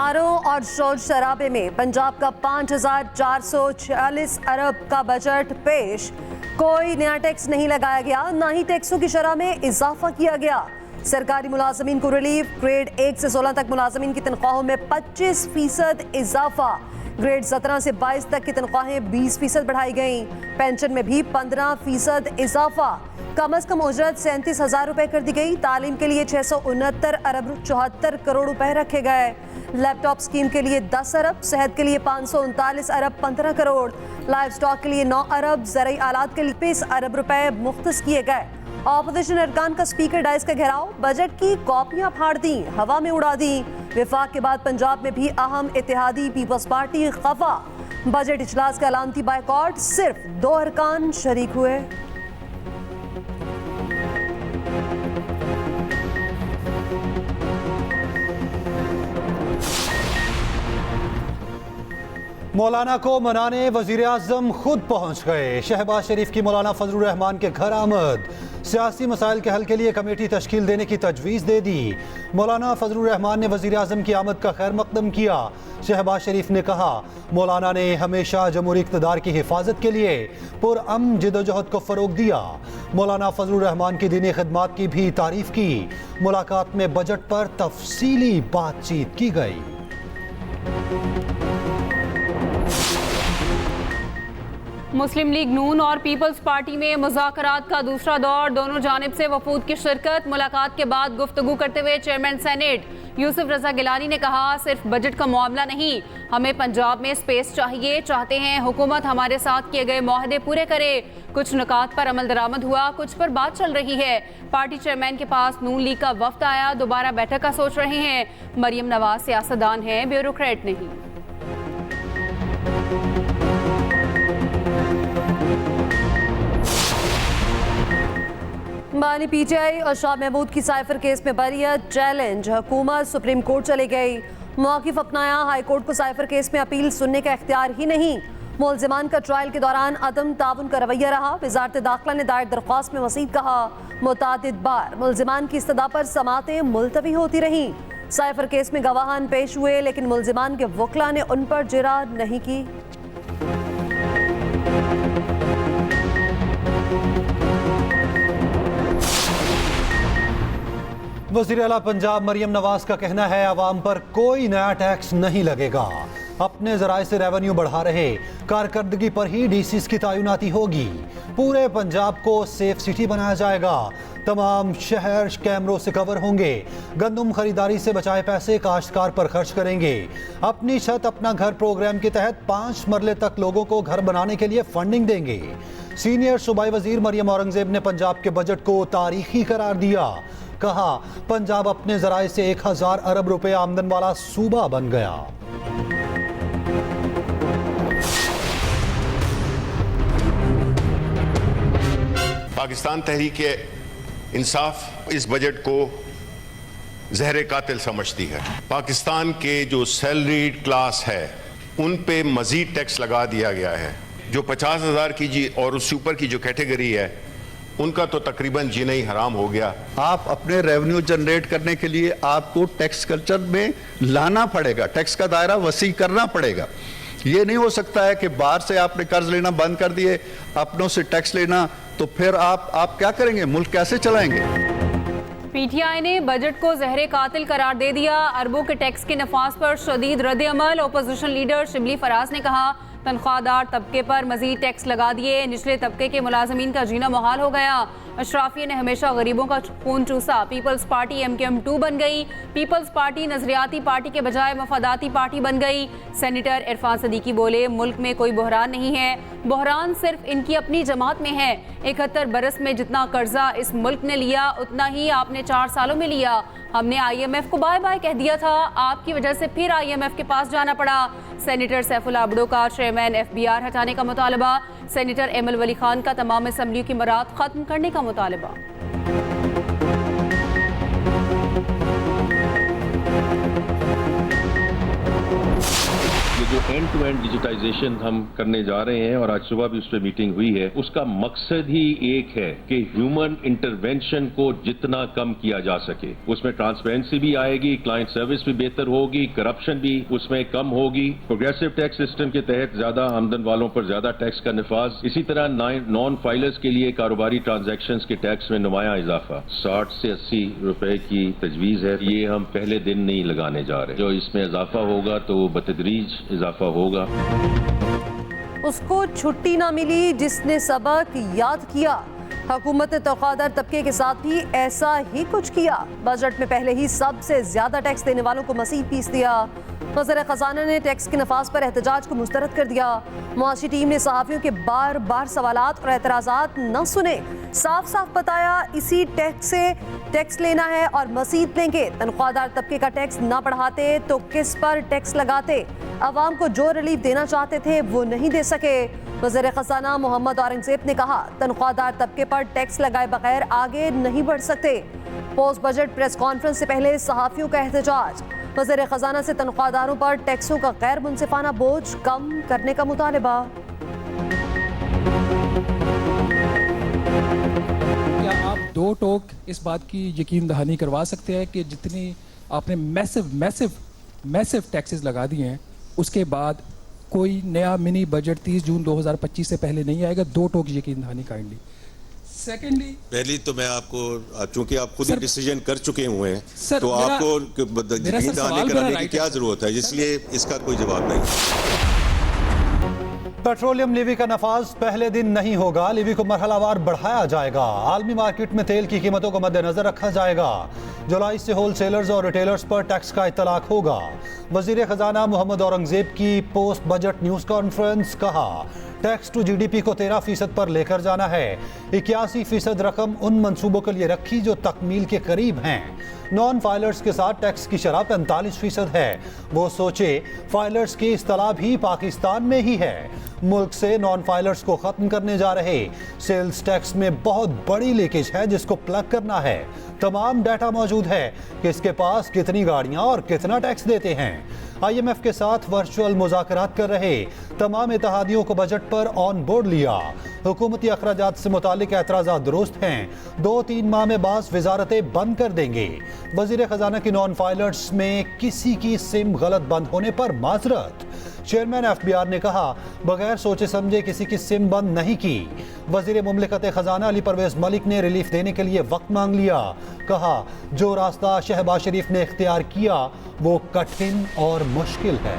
नारों और शोर शराबे में पंजाब का 5,446 अरब का बजट पेश। कोई नया टैक्स नहीं लगाया गया, ना ही टैक्सों की शरह में इजाफा किया गया। सरकारी मुलाजमीन को रिलीफ, ग्रेड 1 से 16 तक मुलाजमीन की तनख्वाहों में 25% इजाफा। ग्रेड 17 से 22 तक की तनख्वाहें 20% बढ़ाई गई। पेंशन में भी 15% इजाफा। कम अज कम उजरत 37,000 रुपए कर दी गई। तालीम के लिए 669 अरब 74 करोड़ रुपए रखे गए। लैपटॉप स्कीम के लिए 10 अरब, सेहत के लिए 539 अरब 15 करोड़, लाइव स्टॉक के लिए 9 अरब, ज़रूरी आलात के लिए 20 अरब रुपए मुख्तस किए गए। ऑपोजिशन अरकान का स्पीकर डाइस का घेराव, बजट की कॉपियां फाड़ दी, हवा में उड़ा दी। विफाक के बाद पंजाब में भी अहम इत्तेहादी पीपल्स पार्टी खफा। बजट इजलास का अलामती बायकॉट, सिर्फ 2 अरकान शरीक हुए। मौलाना को मनाने वजीर आजम खुद पहुंच गए। शहबाज शरीफ की मौलाना फजलुर रहमान के घर आमद। सियासी मसाइल के हल के लिए कमेटी तश्कील देने की तजवीज़ दे दी। मौलाना फजलुर रहमान ने वजीर आजम की आमद का खैर मकदम किया। शहबाज शरीफ ने कहा, मौलाना ने हमेशा जमहूरी इक़्तिदार की हिफाजत के लिए पुरअमन जिद्दोजहद को फ़रोग दिया। मौलाना फजलुर रहमान की दीनी खिदमात की भी तारीफ की। मुलाकात में बजट पर तफसीली बातचीत की गई। मुस्लिम लीग नून और पीपल्स पार्टी में मुज़ाकरात का दूसरा दौर, दोनों जानिब से वफूद की शिरकत। मुलाकात के बाद गुफ्तगू करते हुए चेयरमैन सेनेट यूसुफ रजा गिलानी ने कहा, सिर्फ बजट का मामला नहीं, हमें पंजाब में स्पेस चाहिए। चाहते हैं हुकूमत हमारे साथ किए गए मुआहदे पूरे करे। कुछ नुकात पर अमल दरामद हुआ, कुछ पर बात चल रही है। पार्टी चेयरमैन के पास नून लीग का वफ्द आया, दोबारा बैठक का सोच रहे हैं। मरियम नवाज सियासतदान हैं, ब्यूरोक्रेट नहीं। बानी पीटीआई और शाह महमूद की साइफर केस में बरियत चैलेंज। हुकूमत सुप्रीम कोर्ट चली गई, मौक़िफ़ अपनाया। हाई कोर्ट को साइफर केस में अपील सुनने का इख्तियार ही नहीं। मुलजिमान का ट्रायल के दौरान अदम ताउन का रवैया रहा। वज़ारत दाखिला ने दायर दरख्वास्त में मज़ीद कहा, मुतअद्दिद बार मुलजिमान की इस्तदा पर समातें मुलतवी होती रहीं। साइफर केस में गवाहान पेश हुए, लेकिन मुलजिमान के वकला ने उन पर जिरा नहीं की। वज़ीर आला पंजाब मरियम नवाज का कहना है, अवाम पर कोई नया टैक्स नहीं लगेगा। अपने ज़राए से रेवेन्यू बढ़ा रहे कारकर्दगी पर ही डीसीज की तैनाती होगी। पूरे पंजाब को सेफ सिटी बनाया जाएगा। तमाम शहर कैमरों से कवर होंगे। गंदम खरीदारी से बचाए पैसे काश्तकार पर खर्च करेंगे। अपनी छत अपना घर प्रोग्राम के तहत 5 मरले तक लोगों को घर बनाने के लिए फंडिंग देंगे। सीनियर सूबाई वजीर मरियम औरंगजेब ने पंजाब के बजट को तारीखी करार दिया। कहा, पंजाब अपने ज़राए से 1000 अरब रुपए आमदन वाला सूबा बन गया। पाकिस्तान तहरीक इंसाफ इस बजट को जहर कातिल समझती है। पाकिस्तान के जो सैलरीड क्लास है उन पे मजीद टैक्स लगा दिया गया है। जो 50,000 की और उससे ऊपर की जो कैटेगरी है उनका तो तकरीबन जीना ही हराम हो गया। आप अपने रेवेन्यू जनरेट करने के लिए आपको टैक्स कल्चर में लाना पड़ेगा, टैक्स का दायरा वसी करना पड़ेगा। ये नहीं हो सकता है कि बाहर से आपने कर्ज लेना बंद कर दिए, अपनों से टैक्स लेना, तो फिर आप क्या करेंगे, मुल्क कैसे चलाएंगे। पीटीआई ने बजट को जहर कातिल करार दे दिया। अरबों के टैक्स के नफाज पर शदीद रद्द अमल। ओपोजिशन लीडर शिबली फराज ने कहा, तनख्वाहदार तबके पर मजीद टैक्स लगा दिए, निचले तबके के मुलाजमीन का जीना मुहाल हो गया। अशराफिया ने हमेशा गरीबों का खून चूसा। पीपल्स पार्टी MKM2 बन गई। पीपल्स पार्टी नजरियाती पार्टी के बजाय मफादाती पार्टी बन गई। सेनेटर इरफान सदीकी बोले, मुल्क में कोई बहरान नहीं है, बहरान सिर्फ इनकी अपनी जमात में है। 71 बरस में जितना कर्जा इस मुल्क ने लिया उतना ही आपने 4 सालों में लिया। हमने IMF को बाय बाय कह दिया था, आपकी वजह से फिर IMF के पास जाना पड़ा। सेनेटर सैफुल्लाह अब्दो का चेयरमैन FBR हटाने का मुतालबा। सेनेटर एमल वली खान का तमाम असम्बलियों की मराद खत्म करने का मुतालबा। ये जो एंड टू एंड डिजिटाइजेशन हम करने जा रहे हैं और आज सुबह भी उस पर मीटिंग हुई है, उसका मकसद ही एक है कि ह्यूमन इंटरवेंशन को जितना कम किया जा सके। उसमें ट्रांसपेरेंसी भी आएगी, क्लाइंट सर्विस भी बेहतर होगी, करप्शन भी उसमें कम होगी, प्रोग्रेसिव टैक्स सिस्टम के तहत ज्यादा आमदन वालों पर ज्यादा टैक्स का निफाज, इसी तरह नॉन फाइलर्स के लिए कारोबारी ट्रांजैक्शंस के टैक्स में नुमाया इजाफा। 60 से 80 रुपए की तजवीज है, ये हम पहले दिन नहीं लगाने जा रहे। जो इसमें इजाफा होगा तो वो बतदरीज इजाफा होगा। उसको छुट्टी ना मिली जिसने सबक याद किया। हुकूमत ने तनख्वाहदार तबके के साथ भी ऐसा ही कुछ किया। बजट में पहले ही सबसे ज्यादा टैक्स देने वालों को मसीह पीस दिया। वज़ीर ख़ज़ाना ने टैक्स के नफाज पर एहतजाज को मुस्तरद कर दिया। मुआशी टीम ने सहाफ़ियों के बार बार सवालात और एतराज़ात न सुने, साफ साफ बताया इसी टैक्स से टैक्स लेना है और मसीद लेंगे। तनख्वाहदार तबके का टैक्स न बढ़ाते तो किस पर टैक्स लगाते? अवाम को जो रिलीफ देना चाहते थे वो नहीं दे सके। वज़ीर ख़ज़ाना मोहम्मद औरंगज़ेब ने कहा, तनख्वाहदार तबके पर टैक्स लगाए बगैर आगे नहीं बढ़ सकते। पोस्ट बजट प्रेस कॉन्फ्रेंस से पहले सहाफ़ियों का एहतजाज। वज़ीर ख़ज़ाना से तनख्वाहदारों पर टैक्सों का गैर मुनसिफाना बोझ कम करने का मुतालबा। क्या आप दो टोक इस बात की यकीन दहानी करवा सकते हैं कि जितनी आपने मैसिव टैक्सेस लगा दिए हैं, उसके बाद कोई नया मिनी बजट 30 जून 2025 से पहले नहीं आएगा? दो टोक यकीन दहानी काइंडली। सेकेंडली, पहली तो मैं आपको, चूंकि आप खुद ही डिसीजन कर चुके हुए हैं, सर, तो आपको यकीन दहानी कराने की क्या जरूरत है, इसलिए इसका कोई जवाब नहीं। पेट्रोलियम लीवी का नफाज पहले दिन नहीं होगा, लीवी को मरहलावार बढ़ाया जाएगा। आलमी मार्केट में तेल की कीमतों को मद्देनजर रखा जाएगा। जुलाई से होलसेलर्स और रिटेलर्स पर टैक्स का इतलाक होगा। वजीर खजाना मोहम्मद औरंगजेब की पोस्ट बजट न्यूज कॉन्फ्रेंस। कहा, टैक्स टू जीडीपी को 13% पर लेकर जाना है। 81% रकम उन मंसूबों के लिए रखी जो तकमील के करीब हैं। नॉन फाइलर्स के साथ टैक्स की शरह 45% है। वो सोचे फाइलर्स की इस्तलाह भी पाकिस्तान में ही है। मुल्क से नॉन फाइलर्स को खत्म करने जा रहे सेल्स टैक्स में बहुत बड़ी लीकेज है जिसको प्लग करना है। तमाम डाटा मौजूद है कि इसके पास कितनी गाड़ियां और कितना टैक्स देते हैं। IMF के साथ वर्चुअल मुज़ाकरात कर रहे तमाम इत्तेहादियों को बजट पर ऑन बोर्ड लिया। हुकूमती अखराजात से मुतालिक एतराज़ात दुरुस्त हैं। 2-3 माह में बाज़ वजारतें बंद कर देंगे। वज़ीर ख़जाना की नॉन फाइलर्स में किसी की सिम गलत बंद होने पर माजरत। चेयरमैन FBR ने कहा, बगैर सोचे समझे किसी की सिम बंद नहीं की। वज़ीर मुमलिकत ख़जाना अली परवेज़ मलिक ने रिलीफ देने के लिए वक्त मांग लिया। कहा, जो रास्ता शहबाज शरीफ ने इख्तियार किया वो कठिन और मुश्किल है।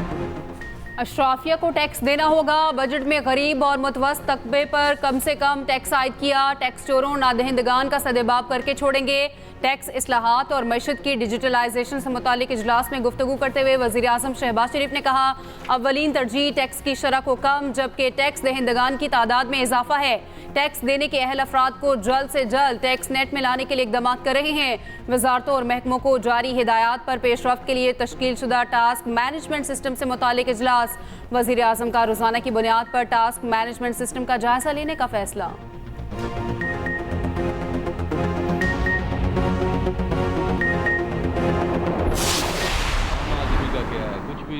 अशराफिया को टैक्स देना होगा। बजट में गरीब और मुतवस्सित तबके पर कम से कम टैक्स आयद किया। टैक्स चोरों नादहिंदगान का सदेबाब करके छोड़ेंगे। टैक्स इस्लाहात और मईशत की डिजिटलाइजेशन से मुतालिक इजलास में गुफ्तगू करते हुए वज़ीर आज़म शहबाज शरीफ ने कहा, अव्वलीन तरजीह टैक्स की शरह को कम जबकि टैक्स दहिंदगान की तादाद में इजाफा है। टैक्स देने के अहल अफराद को जल्द से जल्द टैक्स नेट में लाने के लिए इक़दाम कर रहे हैं। वजारतों और महकमों को जारी हिदायत पर पेशरफ्त के लिए तश्कील शुदा टास्क मैनेजमेंट सिस्टम से मुतालिक इजलास। वज़ीर आज़म का रोज़ाना की बुनियाद पर टास्क मैनेजमेंट सिस्टम का जायजा लेने का फैसला।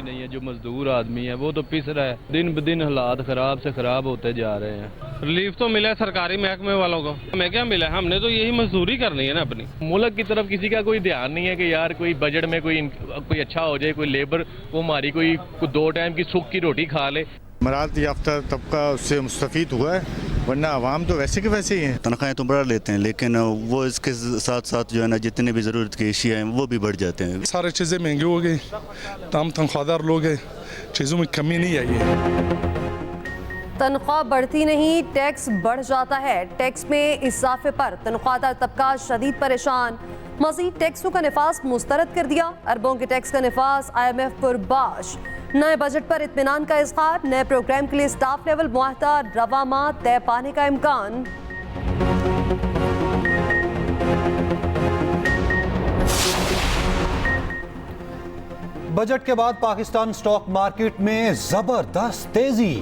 नहीं है, जो मजदूर आदमी है वो तो पिस रहा है। दिन ब दिन हालात खराब से खराब होते जा रहे हैं। रिलीफ तो मिला है सरकारी महकमे वालों को, हमें क्या मिला है? हमने तो यही मजदूरी करनी है ना अपनी। मुल्क की तरफ किसी का कोई ध्यान नहीं है कि यार कोई बजट में कोई अच्छा हो जाए, कोई लेबर वो हमारी कोई 2 टाइम की सुख की रोटी खा ले। मरात याफ्ता तबका उससे मुस्तफीद हुआ है, वरना आवाम तो वैसे के वैसे ही हैं। तनख्वाहें तो बढ़ा लेते हैं लेकिन वो इसके साथ साथ जो है ना जितने भी ज़रूरत की अशिया हैं वो भी बढ़ जाते हैं। सारी चीज़ें महंगी हो गई, तनख्वाहदार लोग हैं, चीज़ों में कमी नहीं आई है। तनख्वाह बढ़ती नहीं, टैक्स बढ़ जाता है। टैक्स में इजाफे पर तनख्वाहदार तबका शदीद परेशान। मज़ीद टैक्सों का निफास मुस्तरद कर दिया। अरबों के टैक्स का निफास IMF पुरबाश। नए बजट पर इत्मीनान का इज़हार। नए प्रोग्राम के लिए स्टाफ लेवल मुआहदा रवा माह तय पाने का इम्कान। बजट के बाद पाकिस्तान स्टॉक मार्केट में जबरदस्त तेजी।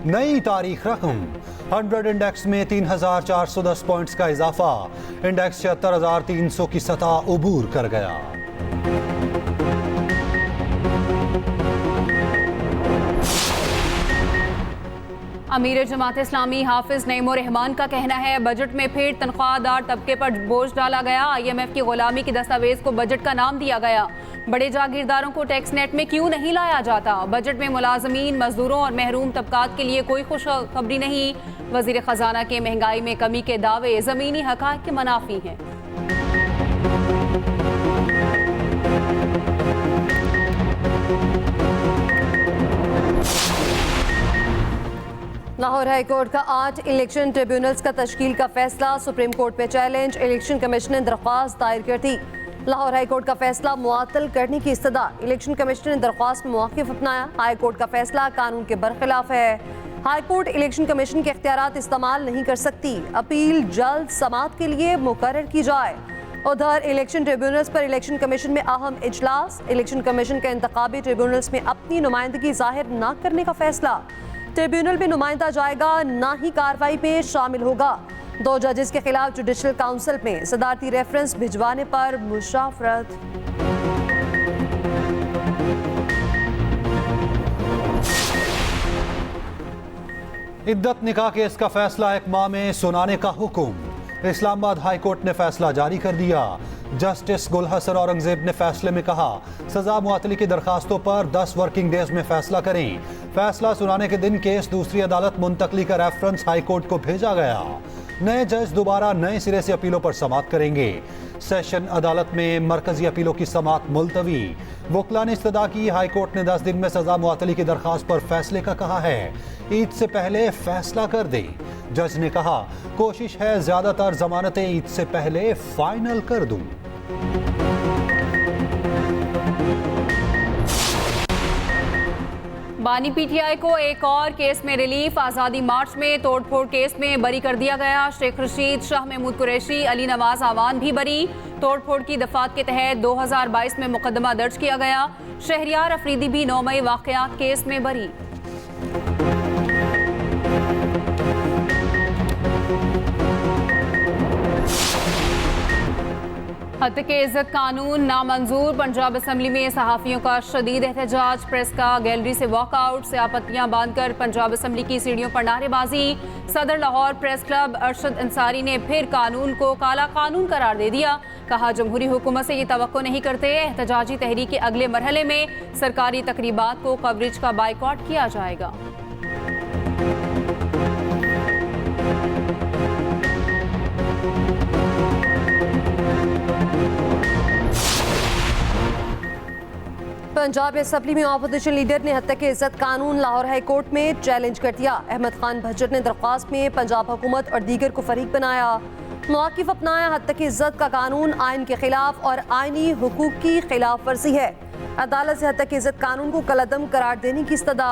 नई तारीख रकम 100 इंडेक्स में 3410 पॉइंट्स का इजाफा। इंडेक्स 76,300 की सतह उबूर कर गया। अमीर जमात इस्लामी हाफिज नईमुर रहमान का कहना है बजट में फिर तनख्वाहदार तबके पर बोझ डाला गया। IMF की गुलामी के दस्तावेज को बजट का नाम दिया गया। बड़े जागीरदारों को टैक्स नेट में क्यों नहीं लाया जाता? बजट में मुलाजमीन, मजदूरों और महरूम तबकात के लिए कोई खुशखबरी नहीं। वजीर खजाना के महंगाई में कमी के दावे जमीनी हकायक के मुनाफी हैं। लाहौर हाई कोर्ट का 8 इलेक्शन ट्रिब्यूनल्स का तश्कील का फैसला सुप्रीम कोर्ट में चैलेंज। इलेक्शन कमीशन ने दरख्वास्त दायर कर दी। लाहौर हाई कोर्ट का फैसला मुअत्तल करने की इस्तदा। इलेक्शन कमीशन ने दरख्वास्त में मौक़िफ़ अपनाया। हाई कोर्ट का फैसला कानून के बरखिलाफ है। हाई कोर्ट इलेक्शन कमीशन के इख्तियारात इस्तेमाल नहीं कर सकती। अपील जल्द समाअत के लिए मुकर्रर की जाए। उधर इलेक्शन ट्रिब्यूनल्स पर इलेक्शन कमीशन में अहम इजलास। इलेक्शन कमीशन का इंतखाबी ट्रिब्यूनल्स में अपनी नुमाइंदगी जाहिर न करने का फैसला। ट्रिब्यूनल में नुमाइंदा जाएगा, ना ही कार्रवाई में शामिल होगा। 2 जजेस के खिलाफ जुडिशल काउंसिल में सदारती रेफरेंस भिजवाने पर मुशावरत। इद्दत निकाह केस का फैसला 1 माह में सुनाने का हुक्म। इस्लामाबाद हाई कोर्ट ने फैसला जारी कर दिया। जस्टिस गुल हसन औरंगजेब ने फैसले में कहा सजा मुअत्तली की दरखास्तों पर 10 वर्किंग डेज में फैसला करें। फैसला सुनाने के दिन केस दूसरी अदालत मुंतकली का रेफरेंस हाई कोर्ट को भेजा गया। नए जज दोबारा नए सिरे से अपीलों पर समाअत करेंगे। सेशन अदालत में मरकजी अपीलों की समाअत मुलतवी। वकला ने इस्तदा की। हाई कोर्ट ने 10 दिन में सजा मुअत्तली की दरखास्त पर फैसले का कहा है। ईद से पहले फैसला कर दे। जज ने कहा कोशिश है ज्यादातर जमानतें ईद से पहले फाइनल कर दूं। बानी PTI को एक और केस में रिलीफ। आज़ादी मार्च में तोड़फोड़ केस में बरी कर दिया गया। शेख रशीद, शाह महमूद कुरैशी, अली नवाज आवान भी बरी। तोड़फोड़ की दफात के तहत 2022 में मुकदमा दर्ज किया गया। शहरियार अफरीदी भी 9 मई वाक़यात केस में बरी। हत्या के इज्जत कानून नामंजूर। पंजाब असम्बली में सहाफ़ियों का शदीद एहतजाज। प्रेस का गैलरी से वॉकआउट। स्यापत्तियां बांधकर पंजाब असम्बली की सीढ़ियों पर नारेबाजी। सदर लाहौर प्रेस क्लब अरशद अंसारी ने फिर कानून को काला कानून करार दे दिया। कहा जमहूरी हुकूमत से ये तवक्को नहीं करते। एहतजाजी तहरीक के अगले मरहले में सरकारी तकरीबात को कवरेज का बाइकॉट किया जाएगा। पंजाब असम्बली में ऑपोजिशन लीडर ने हत्या के इज्जत कानून लाहौर हाई कोर्ट में चैलेंज कर दिया। अहमद खान भज्जर ने दरख्वास्त में पंजाब हुकूमत और दीगर को फरीक बनाया। मौक़िफ़ अपनाया हत्या की इज्जत का कानून आइन के खिलाफ और आइनी हुकूक की खिलाफ वर्जी है। अदालत से हत्या की इज्जत कानून को कलअदम करार देने की इस्तदा।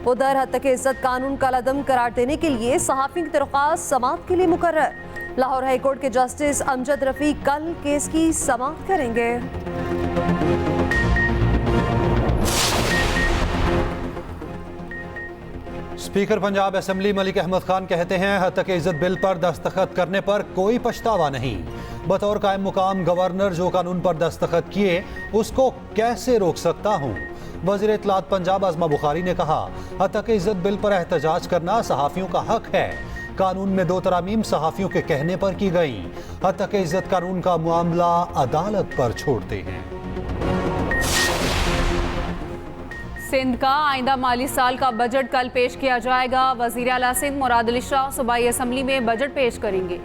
उधर हत्या की इज्जत कानून कलअदम करार देने के लिए सहाफ़ियों की दरख्वास्त समाअत के लिए मुकर्रर। लाहौर हाई कोर्ट के जस्टिस अमजद रफ़ी कल केस की समाअत करेंगे। स्पीकर पंजाब असेंबली मलिक अहमद खान कहते हैं हत्या के इज्जत बिल पर दस्तखत करने पर कोई पछतावा नहीं। बतौर कायम मुकाम गवर्नर जो कानून पर दस्तखत किए उसको कैसे रोक सकता हूँ। वज़ीर इत्तलात पंजाब आज़मा बुखारी ने कहा हत्या के इज्जत बिल पर एहतजाज करना सहाफ़ियों का हक है। कानून में 2 तरामीम सहाफ़ियों के कहने पर की गई। हत्या के इज्जत कानून का मामला अदालत पर छोड़ते हैं। सिंध का आइंदा माली साल का बजट कल पेश किया जाएगा। वज़ीर आला सिंध मुराद अली शाह सूबाई असम्बली में बजट पेश करेंगे।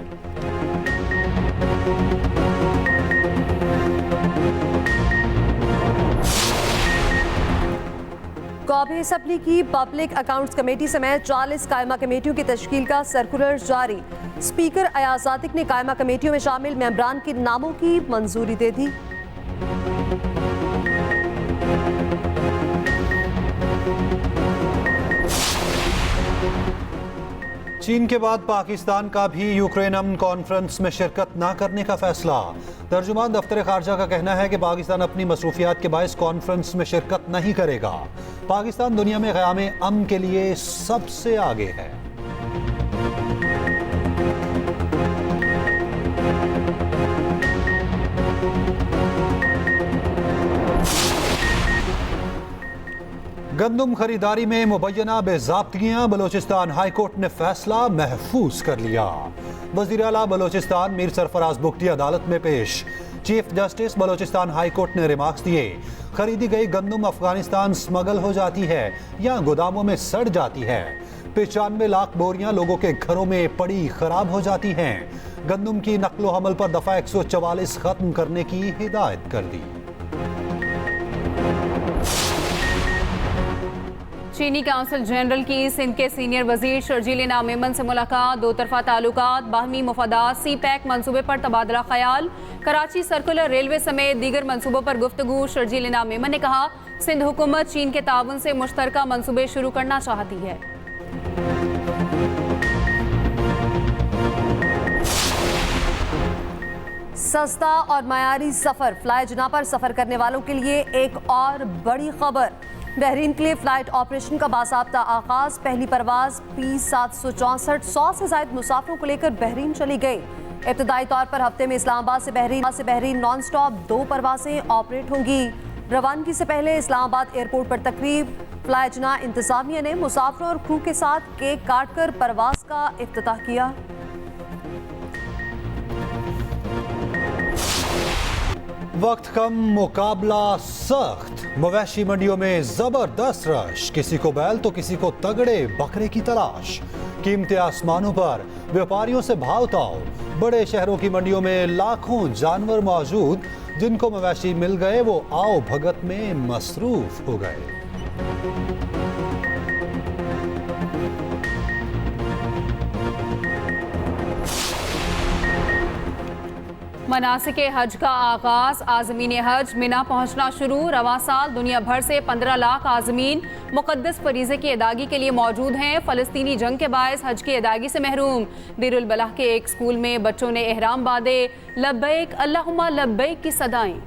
कौमी असम्बली की पब्लिक अकाउंट्स कमेटी समेत 40 कायमा कमेटियों की तश्कील का सर्कुलर जारी। स्पीकर अयाज सादिक ने कायमा कमेटियों में शामिल मेंबरान के नामों की मंजूरी दे दी। चीन के बाद पाकिस्तान का भी यूक्रेन अमन कॉन्फ्रेंस में शिरकत न करने का फैसला। तर्जुमान दफ्तर खारजा का कहना है कि पाकिस्तान अपनी मसरूफियात के बायस कॉन्फ्रेंस में शिरकत नहीं करेगा। पाकिस्तान दुनिया में क़याम अमन के लिए सबसे आगे है। गंदम खरीदारी में मुबैना बेज़ाब्तियां, बलोचिस्तान हाई कोर्ट ने फैसला महफूज कर लिया। वज़ीर आला बलोचिस्तान मीर सरफराज बुगटी अदालत में पेश। Chief justice Balochistan high court ने रिमार्क्स दिए, खरीदी गई गंदम अफगानिस्तान स्मगल हो जाती है या गोदामों में सड़ जाती है। 95 लाख बोरियां लोगों के घरों में पड़ी खराब हो जाती हैं। गंदम की नकलो हमल पर दफा 144 खत्म करने की हिदायत कर दी। चीनी काउंसिल जनरल की सिंध के सीनियर वजीर शर्जील इनाम मेमन से मुलाकात। दो तरफा ताल्लुकात, बाहमी मुफादात, सी पैक मंसूबे पर तबादला ख्याल। कराची सर्कुलर रेलवे समेत दीगर मंसूबों पर गुफ्तगू। शर्जील इनाम मेमन ने कहा, सिंध हुकूमत चीन के ताउन से मुश्तरका मंसूबे शुरू करना चाहती है। सस्ता और मयारी सफर, फ्लाई जुना पर सफर करने वालों के लिए एक और बड़ी खबर। बहरीन के लिए फ्लाइट ऑपरेशन का बासाब्ता आगाज। पहली परवाज P764 100 से ज्यादा मुसाफिरों को लेकर बहरीन चली गई। इब्तदाई तौर पर हफ्ते में इस्लामाबाद से बहरीन नॉन स्टॉप 2 परवाजें ऑपरेट होंगी। रवानगी से पहले इस्लामाबाद एयरपोर्ट पर तकरीब। फ्लाई जुना इंतजामिया ने मुसाफिरों और क्रू के साथ केक काट कर परवाज का इफ्तिताह किया। वक्त कम, मुकाबला सख्त। मवेशी मंडियों में जबरदस्त रश, किसी को बैल तो किसी को तगड़े बकरे की तलाश। कीमतें आसमानों पर, व्यापारियों से भाव ताओ। बड़े शहरों की मंडियों में लाखों जानवर मौजूद। जिनको मवेशी मिल गए वो आओ भगत में मसरूफ हो गए। मनासिक हज का आगाज। आज़मीन हज मिना पहुंचना शुरू। रवां साल दुनिया भर से 15 लाख आज़मीन मुक़द्दस फरीज़े की अदायगी के लिए मौजूद हैं। फ़लस्तीनी जंग के बायस हज की अदायगी से महरूम। देरुल बलाह के एक स्कूल में बच्चों ने एहराम बांधे। लब्बैक अल्लाहुम्मा लब्बैक की सदाएं।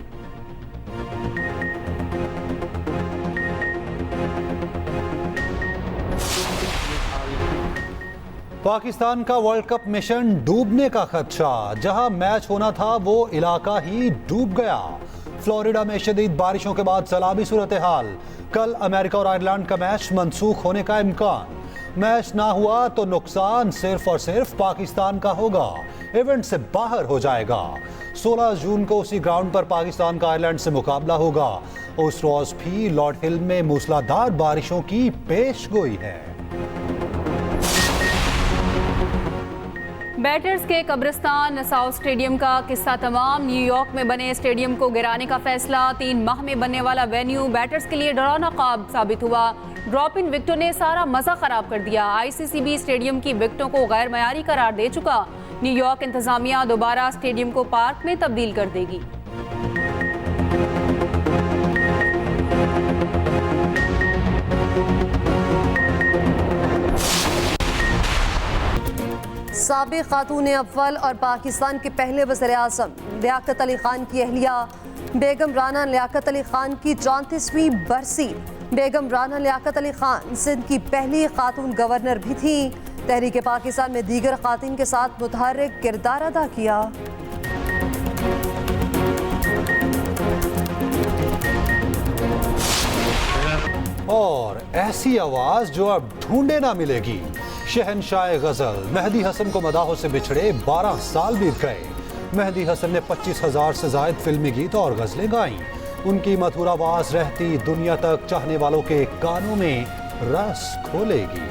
पाकिस्तान का वर्ल्ड कप मिशन डूबने का खदशा। जहां मैच होना था वो इलाका ही डूब गया। फ्लोरिडा में शदीद बारिशों के बाद सैलाबी सूरत हाल। कल अमेरिका और आयरलैंड का मैच मंसूख होने का इम्कान। मैच ना हुआ तो नुकसान सिर्फ और सिर्फ पाकिस्तान का होगा, इवेंट से बाहर हो जाएगा। 16 जून को उसी ग्राउंड पर पाकिस्तान का आयरलैंड से मुकाबला होगा। उस रोज भी लॉर्ड हिल में मूसलाधार बारिशों की पेशगोई है। बैटर्स के कब्रिस्तान नसाउ स्टेडियम का किस्सा तमाम। न्यूयॉर्क में बने स्टेडियम को गिराने का फैसला। 3 माह में बनने वाला वेन्यू बैटर्स के लिए डरावना ख्वाब साबित हुआ। ड्रॉप इन विकेटों ने सारा मजा खराब कर दिया। आईसीसी स्टेडियम की विकेटों को गैर मयारी करार दे चुका। न्यूयॉर्क इंतजामिया दोबारा स्टेडियम को पार्क में तब्दील कर देगी। साबिक खातून अव्वल और पाकिस्तान के पहले वज़ीर आज़म लियाकत अली खान की अहलिया बेगम राना लियाकत अली खान की 34वीं बरसी। बेगम राना लियाकत अली खान सिंध की पहली खातून गवर्नर भी थी। तहरीक पाकिस्तान में दीगर खातून के साथ मुतहर्रिक किरदार अदा किया। और ऐसी आवाज जो अब ढूंढे ना मिलेगी। शहनशाह गजल मेहदी हसन को मदाहों से बिछड़े 12 साल बीत गए। मेहदी हसन ने 25,000 से ज्यादा फिल्मी गीत और गजलें गाईं। उनकी मधुर आवाज रहती दुनिया तक चाहने वालों के कानों में रस खोलेगी।